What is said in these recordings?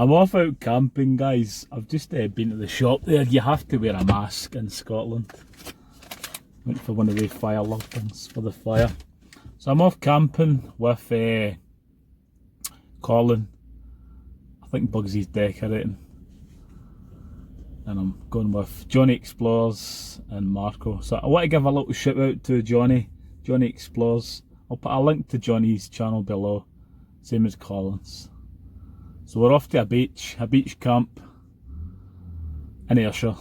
I'm off out camping, guys. I've just been to the shop there. You have to wear a mask in Scotland. Went for one of the fire lanterns for the fire. So I'm off camping with Colin. I think Bugsy's decorating. And I'm going with Johnny Explores and Marco. So I want to give a little shout out to Johnny Explores. I'll put a link to Johnny's channel below, same as Colin's. So we're off to a beach camp in Ayrshire.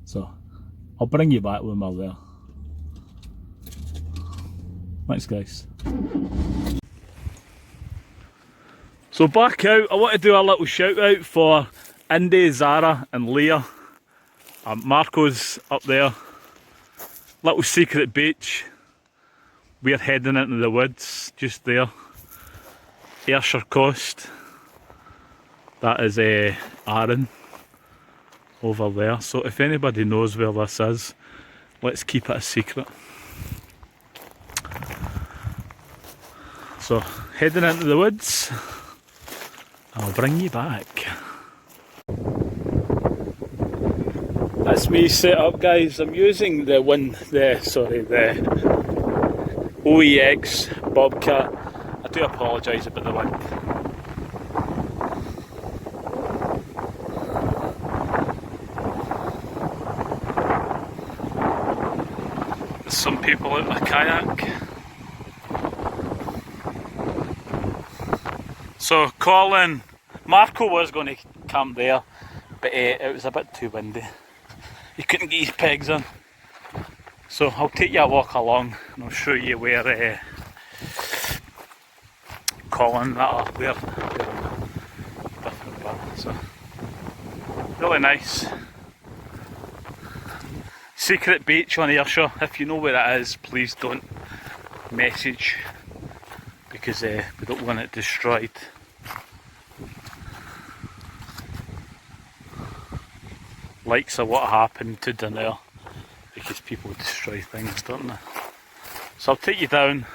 So I'll bring you back when we're there. Thanks, guys. So back out, I want to do a little shout out for Indy, Zara and Leah. Marco's up there. Little secret beach. We're heading into the woods just there. Ayrshire coast. That is Arran over there. So if anybody knows where this is, let's keep it a secret. So heading into the woods. I'll bring you back. That's me set up, guys. I'm using the Oex Bobcat. I do apologise about the wind. There's some people out in a kayak. So Marco was going to camp there, but it was a bit too windy. He couldn't get his pegs in. So I'll take you a walk along and I'll show you where Colin different bit. So really nice. Secret beach on Ayrshire. If you know where it is, please don't message because we don't want it destroyed. Likes of what happened to Dunare because people destroy things, don't they? So I'll take you down.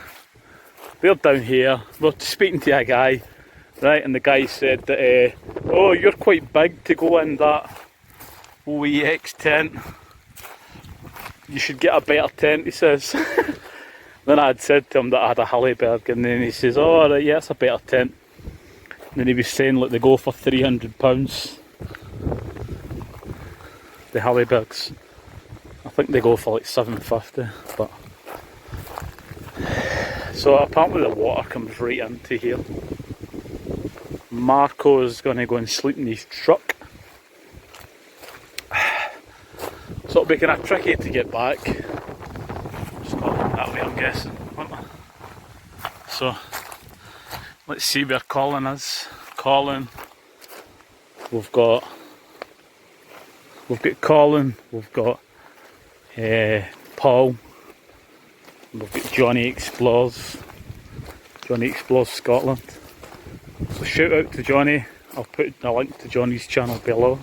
We're down here. We're speaking to a guy, right? And the guy said that, oh, you're quite big to go in that Oex tent. You should get a better tent, he says. Then I had said to him that I had a Halliburg, and then he says, oh, alright, yeah, it's a better tent. And then he was saying, look, they go for £300. The Halliburgs. I think they go for like $750, but so apparently the water comes right into here. Marco is going to go and sleep in his truck, so it'll be kind of tricky to get back. Just got that way, I'm guessing, won't I? So let's see where Colin is. Colin, we've got Colin, we've got Paul, we've got Johnny Explores Scotland. So shout out to Johnny. I'll put a link to Johnny's channel below.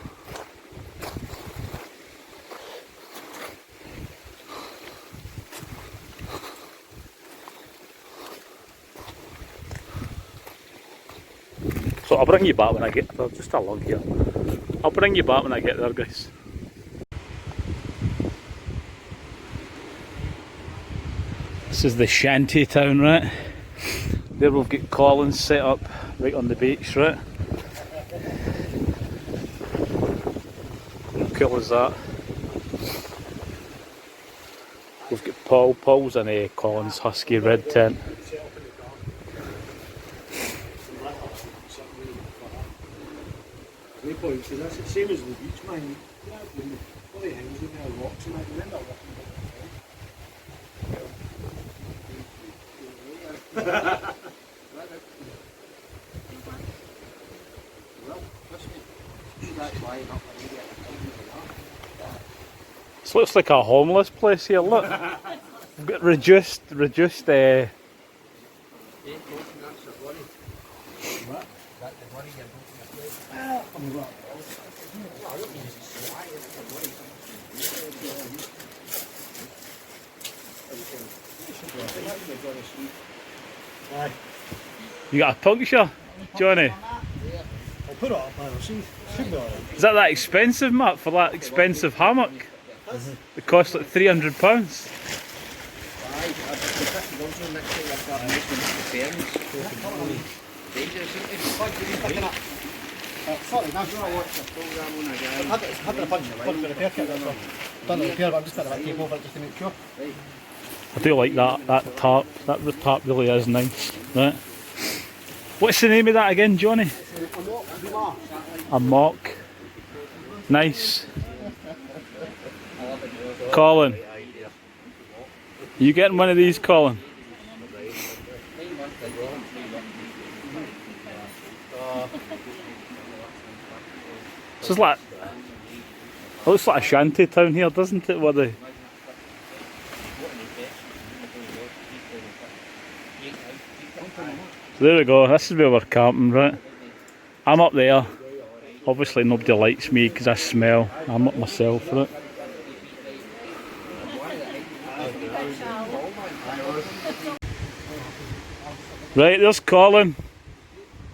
So I'll bring you back when I get there, just along here. I'll bring you back when I get there, guys. This is the shanty town, right? There we've got Colin set up right on the beach, right? How cool is that? We've got Paul's in Colin's husky red tent. Because that's the same as the beach, man. All the things with the rocks and that, you end up This looks like a homeless place here, look. We've got reduced You got a puncture, Johnny? Put it up, man. See, should be alright. Is that expensive, Matt, for that expensive hammock? It costs like £300. Sorry, no, you're not watching. I've had a punch for the repair kit, so done the repair, but I'm just going to take over it just to make sure. I do like that tarp. That tarp really is nice. Right. What's the name of that again, Johnny? A mock. Nice. Colin. Are you getting one of these, Colin? This is like, it looks like a shanty town here, doesn't it? Where they... So there we go, this is where we're camping, right? I'm up there. Obviously nobody likes me because I smell. I'm up myself, right? Right, there's Colin.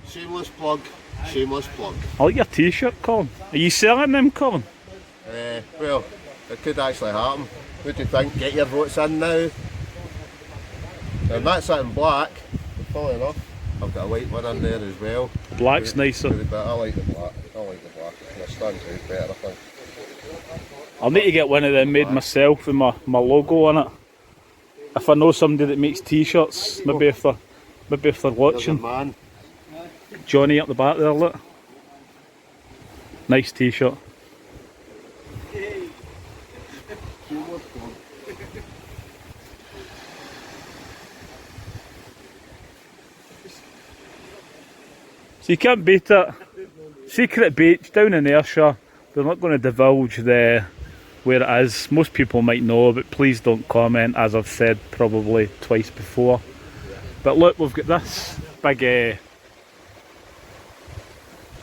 Shameless plug. Shameless plug. I like your t-shirt, Colin. Are you selling them, Colin? Well, it could actually happen. What do you think? Get your votes in now. And that's it in black. Funnily enough, I've got a white one in there as well. Black's nicer. But I like the black. I like the black. It stands out better, I think. I'll need to get one of them made myself with my logo on it. If I know somebody that makes t-shirts, maybe if they're watching. Man. Johnny up the back there, look. Nice t-shirt. So you can't beat it. Secret beach down in Ayrshire. They're not going to divulge where it is. Most people might know, but please don't comment, as I've said probably twice before. But look, we've got this big,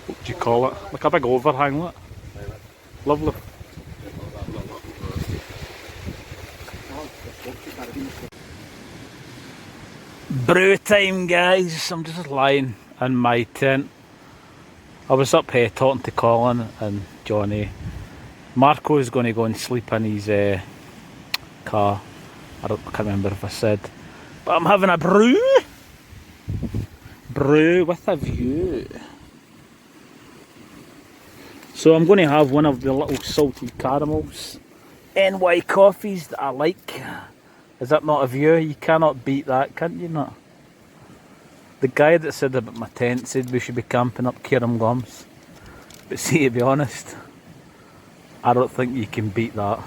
what do you call it? Like a big overhang, look. Lovely. Brew time, guys. I'm just lying in my tent. I was up here talking to Colin and Johnny. Marco is going to go and sleep in his car. I can't remember if I said. But I'm having a brew. Brew with a view. So I'm going to have one of the little salted caramels. NY coffees that I like. Is that not a view? You cannot beat that, can you not? The guy that said about my tent said we should be camping up Cairn Gums. But see, to be honest, I don't think you can beat that.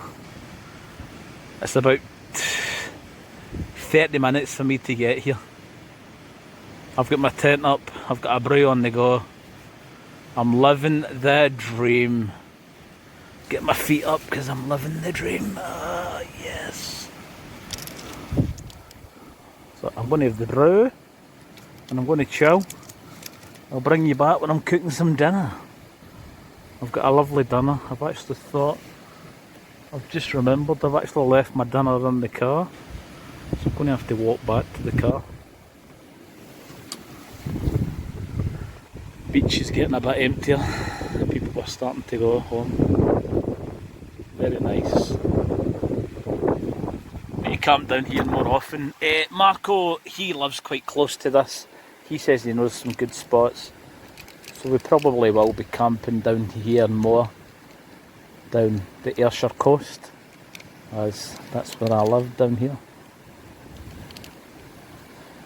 It's about 30 minutes for me to get here. I've got my tent up, I've got a brew on the go. I'm living the dream. Get my feet up because I'm living the dream. Ah, yes. So I'm going to have the brew and I'm going to chill. I'll bring you back when I'm cooking some dinner. I've got a lovely dinner. I've actually thought, I've just remembered I've actually left my dinner in the car. So I'm going to have to walk back to the car. Beach is getting a bit emptier. People are starting to go home. Very nice. You camp down here more often. Marco, he lives quite close to this. He says he knows some good spots. So we probably will be camping down here more. Down the Ayrshire coast. As that's where I live, down here.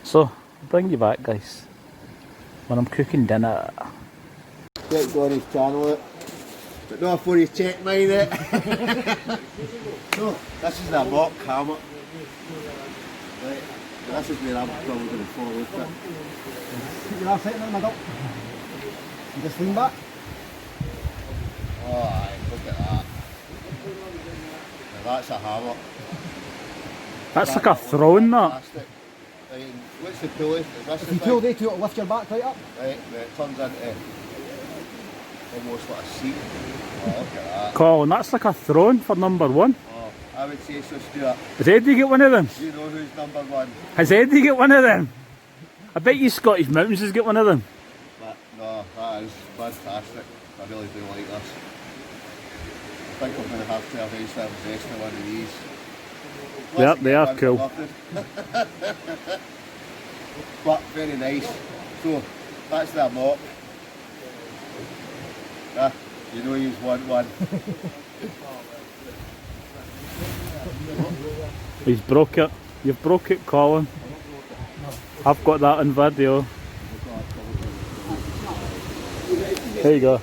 So, I'll bring you back, guys, when I'm cooking dinner. Check on his channel, but not before you check mine, it. So, this is a mock hammock. Right, this is where I'm probably going to fall with it. Keep your arse out in the middle. And just lean back. Oh, aye, look at that. Now that's a hammock. That's like a throne, that. Plastic. Right, what's the pulley? Is this If you pull the two, it'll lift your back right up. Right, it turns into almost like a seat. Oh, look at that. Colin, that's like a throne for number one. Oh, I would say so, Stuart. Has Eddie get one of them? You know who's number one. Has Eddie get one of them? I bet you Scottish Mountains has got one of them. But no, that That is fantastic. I really do like this. I think I'm going to have to arrange to invest in one of these. Yep, they are cool. But very nice. So, that's their mop. You know he's won one. He's broke it. You've broke it, Colin. I've got that on video. There you go. I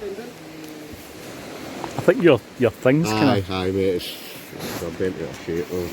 think your thing's kind of... Aye mate, it's a bent out of shape though.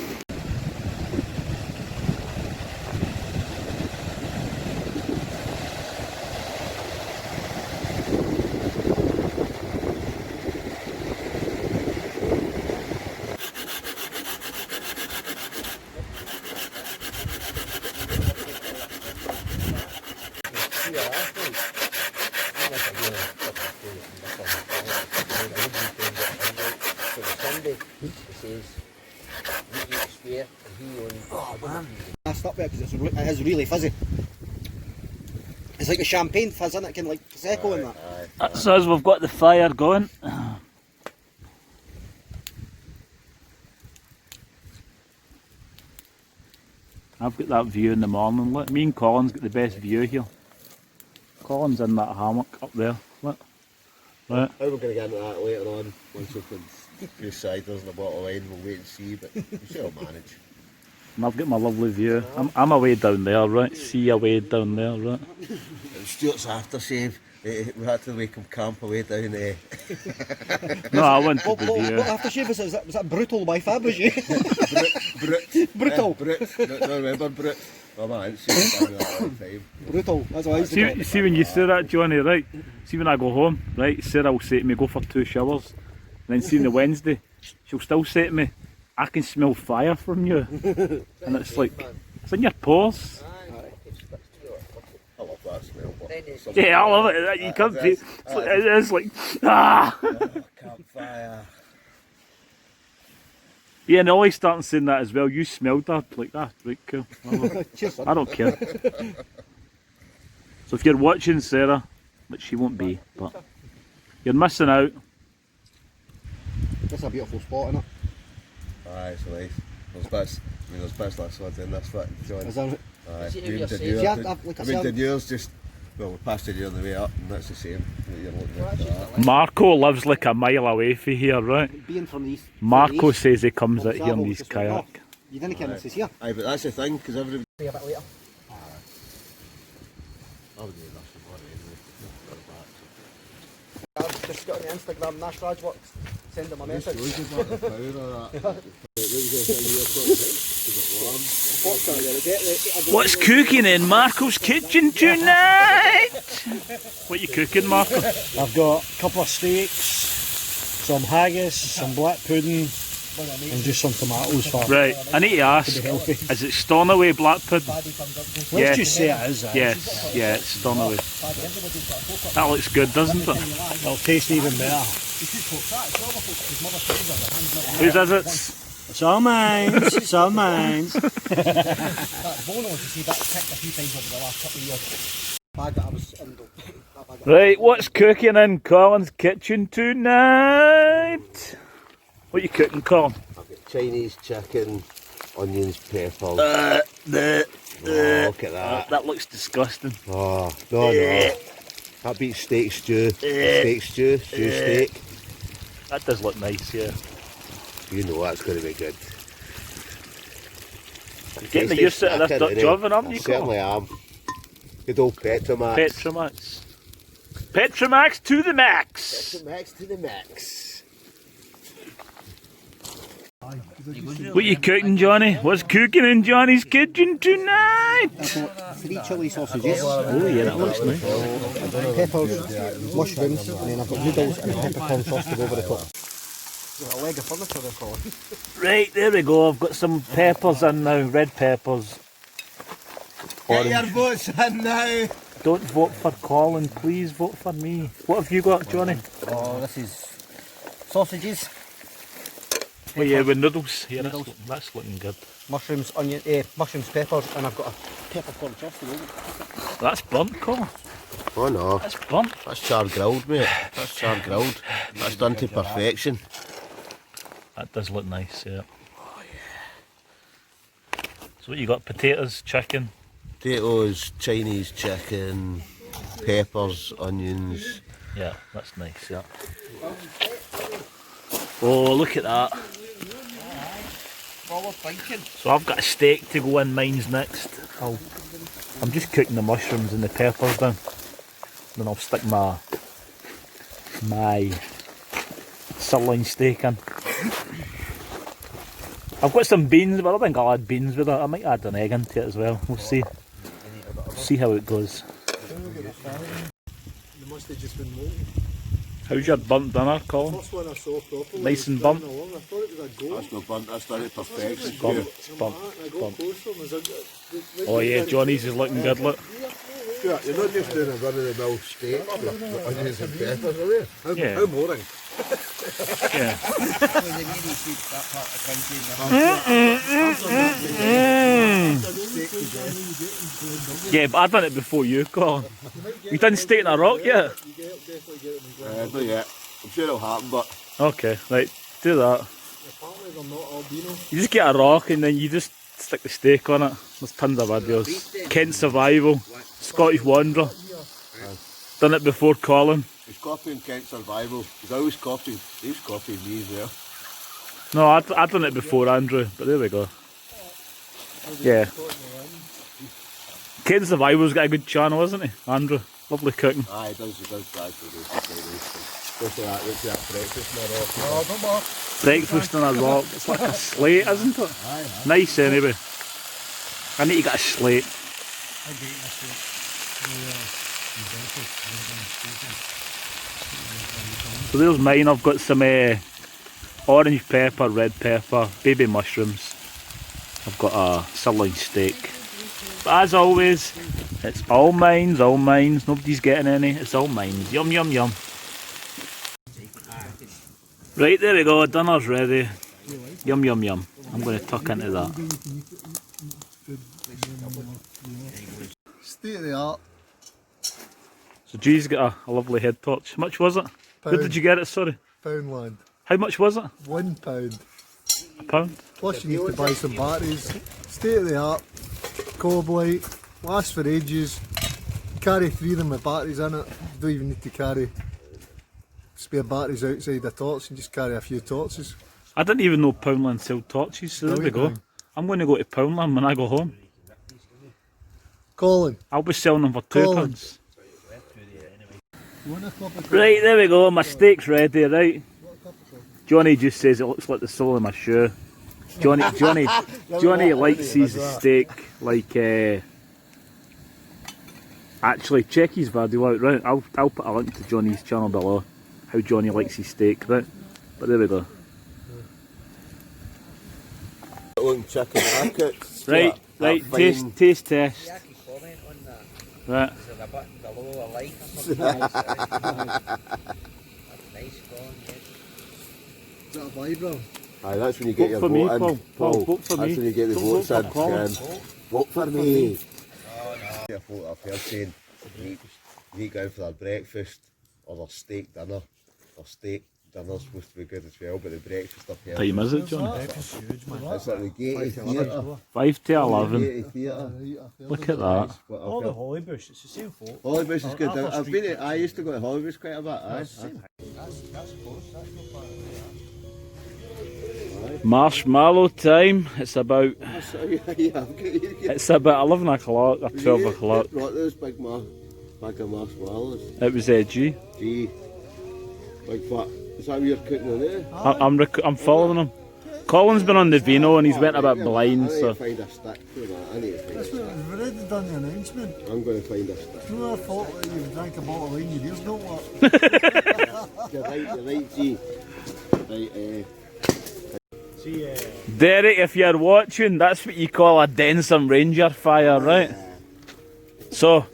Messed up there because it is really fizzy. It's like a champagne fizz, isn't it? Kind of like Prosecco and that. That's us, we've got the fire going. I've got that view in the morning. Look, me and Colin's got the best view here. Colin's in that hammock up there. Look. Right. How we're going to get into that later on, once we've had a few ciders and a bottle of wine, we'll wait and see, but we sure will manage. And I've got my lovely view. I'm away down there, right? See away down there, right? Stuart's aftershave. We had to make him camp away down there. No, I went to What the view. aftershave was that? Was that Brutal by Fabergé? Brutal. Brut. No, remember Brut? Oh man, it's seen that all the time. Brutal. That's what I used to call it. See when you say that, Johnny, right? See when I go home, right? Sarah will say to me, go for 2 showers. And then see on the Wednesday, she'll still say to me, I can smell fire from you. And it's like, it's in your pores. I love that smell. Yeah, I love it. You can't see. It's like, ah! Campfire. Yeah, and Ollie's starting saying that as well. You smelled that. Like that. Right, cool. I don't care. So if you're watching Sarah, which she won't be, but you're missing out. That's a beautiful spot, isn't it? Aye, it's nice. There's bits last one in this one, John. Is that Aye, See, the yours just, well, we passed it here on the way up, and that's the same that you're looking at. Marco lives like a mile away from here, right? being from the east? Marco says he comes out here in his kayak. You didn't care this is here. Aye, but that's the thing, because everybody... See a bit later. I'll do this tomorrow anyway. I've just got on the Instagram, Nash Rajworks. Send him a message. What's cooking in Marco's kitchen tonight? What you cooking, Marco? I've got a couple of steaks, some haggis, some black pudding, and just some tomatoes for Right, I need to ask, is it Stornoway black pudding? Let's just say it is. Yes, yeah, it's Stornoway. That looks good, doesn't it? It'll taste even better. Whose is it? It's all mine. It's all mine. Bono to see that kicked a few times over the last couple of years. Bag that I was in though. Right, what's cooking in Colin's kitchen tonight? What are you cooking, Colin? I've got Chinese chicken, onions, peppers. Oh, look at that. That looks disgusting. Oh, no. That beats steak stew. Steak stew, steak. That does look nice, yeah. You know that's going to be good. You're getting the use out of this Dutch oven, aren't you, Colin? Certainly am. Good old Petromax. Petromax. Petromax to the max. Petromax to the max. What you cooking, Johnny? What's cooking in Johnny's kitchen tonight? 3 chilli sausages. Oh yeah, that looks nice. Peppers, mushrooms, and then I've got noodles and a peppercorn sauce to go over the top. Got a leg of furniture there, Colin. Right, there we go. I've got some peppers in now, red peppers. Get your votes in now. Don't vote for Colin, please vote for me. What have you got, Johnny? Oh, this is sausages, Oh yeah, with noodles. Here, that's looking good. mushrooms, onion, mushrooms, peppers, and I've got a peppercorn sauce to go over. That's burnt, Colin. Oh no, That's burnt. that's char grilled, mate. That's char grilled. That's done to perfection. That does look nice, yeah. Oh, yeah. So what you got? Potatoes, chicken? Potatoes, Chinese chicken, peppers, onions. Yeah, that's nice, yeah. Oh, look at that. So I've got a steak to go in, mine's next. I'm just cooking the mushrooms and the peppers down. Then I'll stick my sirloin steak in. I've got some beans, but I don't think I'll add beans with it. I might add an egg into it as well. We'll see. See how it goes. They must have just been molten. How's your burnt dinner, Colin? First one I saw properly. Nice and burnt? I thought it was a goat. That's not burnt, that's done to perfection. Burnt, it's burnt, I it's got burnt. closer and there's Oh yeah, Johnny's is looking good, look. Yeah, you're not just doing a run-of-the-mill steak with onions and peppers, are you? Yeah. How boring. Yeah. Yeah, but I've done it before you, Colin. You done steak in a rock yet? Not yet. I'm sure it'll happen, but... Okay, right, do that. Apparently they're not albino. You just get a rock and then you just stick the steak on it. There's tons of videos. Kent Survival, Scottish Wanderer. Done it before Colin. He's copying Kent Survival. He's always copying. He's copying me as well. No, I'd done it before Andrew, but there we go. Yeah. Kent Survival's got a good channel, hasn't he, Andrew? Lovely cooking. Aye, he does actually do Especially that breakfast in a rock. Oh, don't bother. Breakfast on a rock. It's like a slate, isn't it? Aye, Nice anyway. I need to get a slate. I get this. So there's mine. I've got some orange pepper, red pepper, baby mushrooms. I've got a sirloin steak. But as always, it's all mines, all mines. Nobody's getting any. It's all mines. Yum, yum, yum. Right, there we go. Dinner's ready. Yum, yum, yum. I'm going to tuck into that. State of the art. So G's got a lovely head torch. How much was it? Where did you get it, sorry? Poundland. How much was it? £1. A pound? Plus you need to buy some batteries. State of the art. Cob light. Lasts for ages. Carry 3 of them with batteries in it. You don't even need to carry spare batteries outside the torch and just carry a few torches. I didn't even know Poundland sold torches, so there we go. I'm going to go to Poundland when I go home. Colin. I'll be selling them for Colin. £2. You want a cup of Right, there we go. My steak's ready, right? Johnny just says it looks like the sole of my shoe. Johnny likes his steak like... Actually, check his video out, right? I'll put a link to Johnny's channel below. How Johnny likes his steak, right? But there we go. Looking chicken markets. Right, taste test. Right. There's a button below a like or something. That's nice, Colin. Is that a vibro? Aye, that's when you get Vote your for me, vote in. Paul, vote for That's me. when you get the Don't votes vote in. for Colin. Vote for me. A photo of her saying you need to go for their breakfast or their steak dinner. Their steak dinner's supposed to be good as well, but the breakfast up here. Time is it, Johnny? It's like the gated theatre. 5 to 11. Gated theatre. Look at that. Oh, the Hollybush, it's the same folk. Hollybush is good. Apple I've Street. been. I used to go to Hollybush quite a bit. Aye. Marshmallow time. It's about It's 11 o'clock or 12 o'clock. Right, there's big bag of marshmallows. It was G. Gee, big fat. Is that what you're cooking on there? I'm following him. Colin's been on the vino and he's went a bit blind, I need so to find a stick for that. I need to find a That's stick. what we've already done the announcement. I'm going to find a stick. Who would have thought that you drank a bottle of wine, your ears don't work? You're right, G. Right, Derek, if you're watching, that's what you call a Denson Ranger fire, right? So,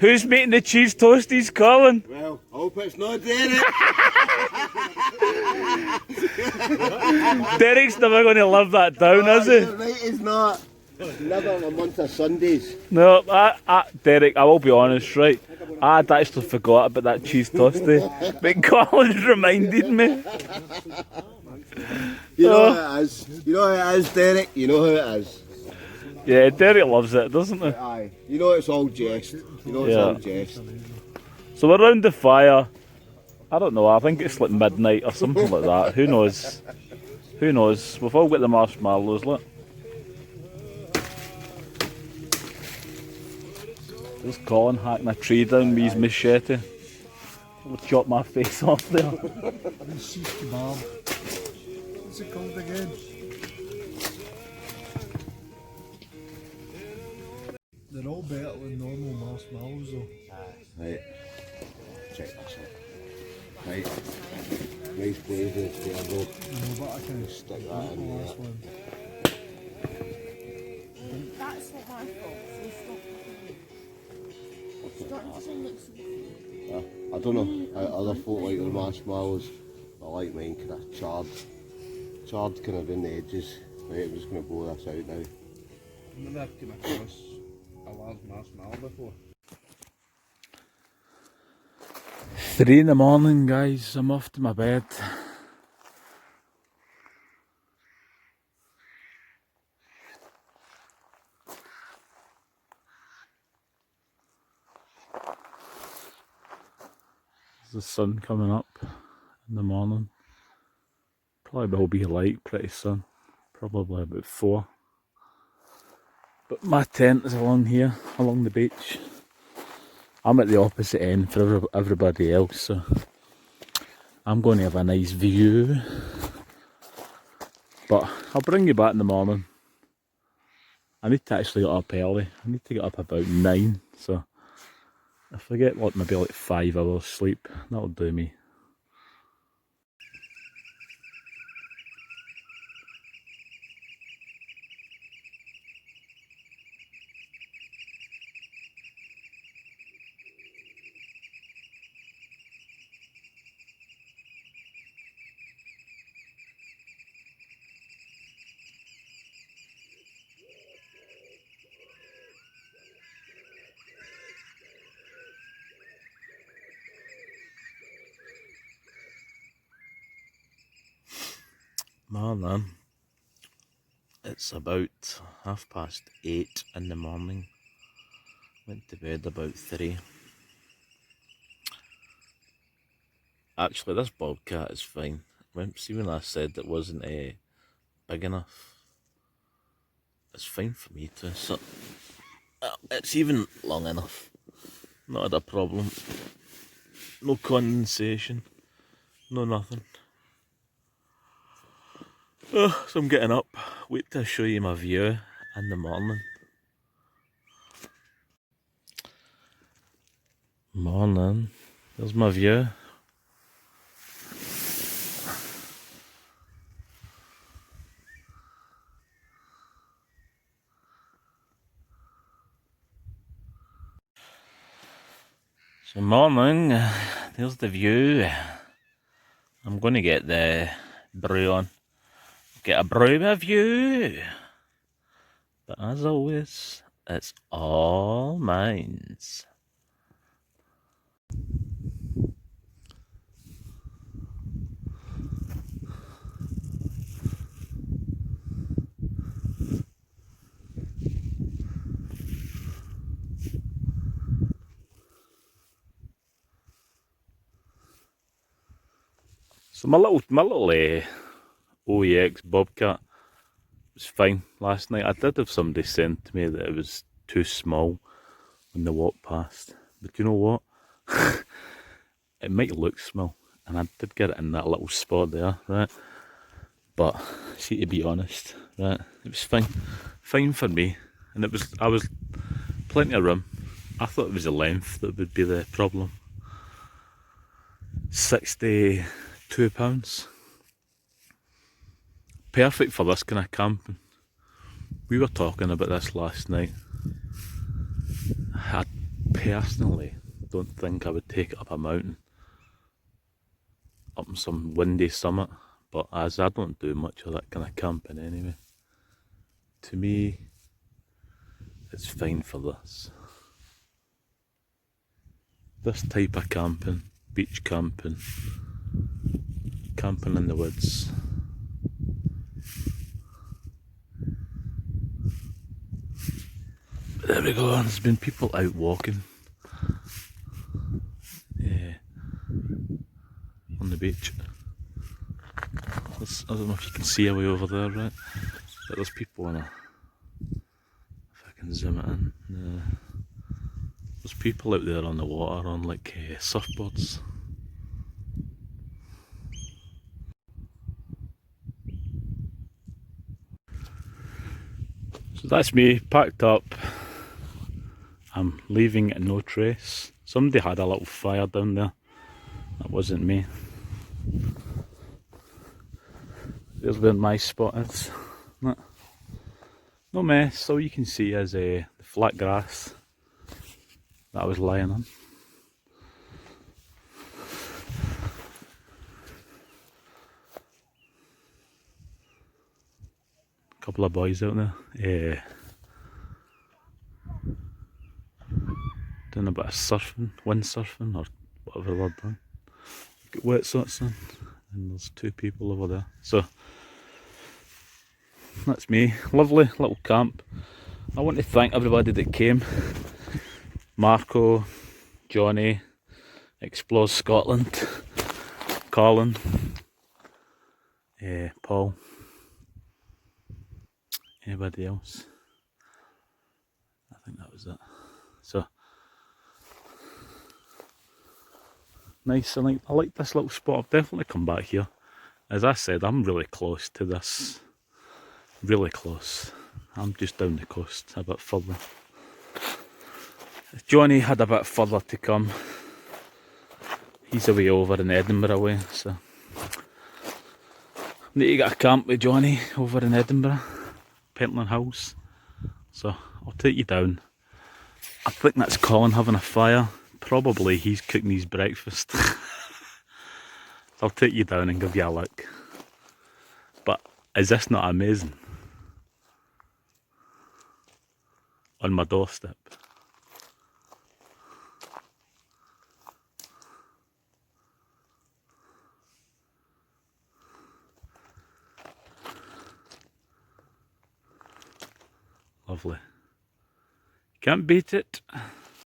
who's making the cheese toasties, Colin? well, I hope it's not Derek. Derek's never going to live that down, is he? Right, it's not. Never in a month of Sundays. No, Derek, I will be honest, right? I'd actually forgot about that cheese toasty, but Collins reminded me. You know who it is. You know who it is, Derek. You know who it is. Yeah, Derek loves it, doesn't he? Aye. You know it's all jest. You know it's Yeah. all jest. So we're around the fire. I don't know, I think it's like midnight or something like that. Who knows? Who knows? We've all got the marshmallows, look. There's Colin hacking a tree down with his machete. He'll chop my face off there. Sheep kebab. What's it called again? They're all better than normal marshmallows though. Right. Check this out. Right. Nice blazing there though. No, but I can Stick that in the there. last one. That's not my fault. So starting to sound like I don't know. Other folk like their marshmallows. I like mine kind of charred. Charred kind of in the edges. Right, I'm just going to blow this out now. I've never come across a large marshmallow before. 3 in the morning, guys. I'm off to my bed. There's the sun coming up in the morning. Probably will be light pretty soon. Probably about 4. But my tent is along here, along the beach. I'm at the opposite end for everybody else, so I'm going to have a nice view. But I'll bring you back in the morning. I need to actually get up early. I need to get up about 9, so if I get maybe like 5 hours sleep, that'll do me. Morning. It's about 8:30 in the morning. Went to bed about 3. Actually, this bobcat is fine. See, when I said it wasn't big enough, it's fine for me too. So it's even long enough. Not had a problem. No condensation. No nothing. Oh, so I'm getting up. Wait till I show you my view in the morning. Morning. There's my view. So morning, there's the view. I'm going to get the brew on. Get a brew with a view. But as always, it's all mines. So my little Oex Bobcat was fine last night. I did have somebody send to me that it was too small when they walked past. But you know what? It might look small, and I did get it in that little spot there, right? But see, to be honest, right, it was fine for me, and I was plenty of room. I thought it was the length that would be the problem. £62. Perfect for this kind of camping. We were talking about this last night. I personally don't think I would take it up a mountain, up on some windy summit, but as I don't do much of that kind of camping anyway, to me it's fine for this. This type of camping, beach camping, camping in the woods. There we go, there's been people out walking. Yeah, on the beach. I don't know if you can see away over there, right? But there's people on a... If I can zoom it in. There's people out there on the water on like surfboards. So that's me, packed up. I'm leaving at no trace. Somebody had a little fire down there. That wasn't me. There's where my spot is. No mess, all you can see is the flat grass that I was lying on. A couple of boys out there. Doing a bit of surfing, windsurfing or whatever they're doing. Got wetsuits on, and there's two people over there. So that's me. Lovely little camp. I want to thank everybody that came. Marco, Johnny, Explores Scotland, Colin, Paul, anybody else? I think that was it. So nice. I like this little spot. I've definitely come back here. As I said, I'm really close to this. Really close. I'm just down the coast a bit further. Johnny had a bit further to come. He's away over in Edinburgh way, so I need to get a camp with Johnny over in Edinburgh, Pentland Hills. So I'll take you down. I think that's Colin having a fire. Probably he's cooking his breakfast. I'll take you down and give you a look. But is this not amazing? On my doorstep. Lovely. Can't beat it.